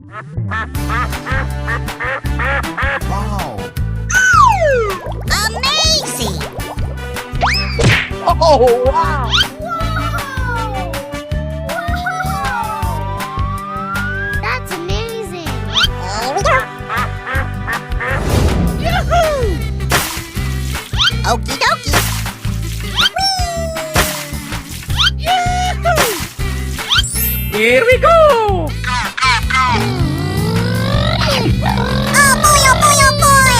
Wow! Amazing! Oh, wow! That's amazing! Here we go. Yahoo! Okie dokie! Yahoo! Here we go! Oh boy, oh boy, oh boy!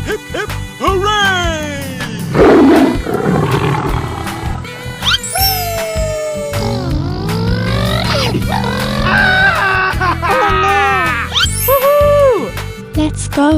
Hip hip hooray! Woohoo! Let's go.